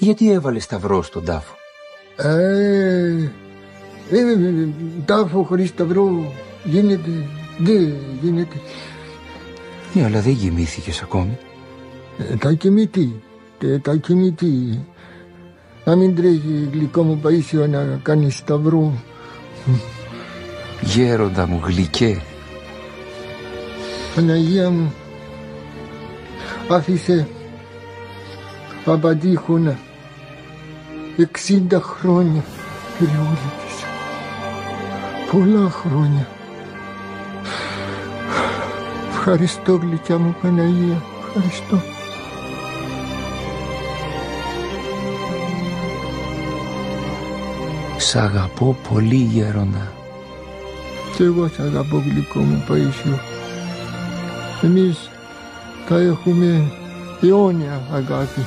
Γιατί έβαλε σταυρό στον τάφο? Τάφο χωρίς σταυρό γίνεται, δεν γίνεται. Ναι, αλλά δεν κοιμήθηκες ακόμη. Τα κοιμηθεί. Να μην τρέχει γλυκό μου Παΐσιο να κάνει σταυρό. Γέροντα μου γλυκέ. Παναγία μου, άφησε Παπαντίχωνα 60 χρόνια περιόλυτης. Πολλά χρόνια. Ευχαριστώ γλυκιά μου Παναγία, ευχαριστώ. Σ' αγαπώ πολύ, γέροντα. Και εγώ σ' αγαπώ γλυκό μου Παΐσιο. Εμείς θα έχουμε αιώνια αγάπη.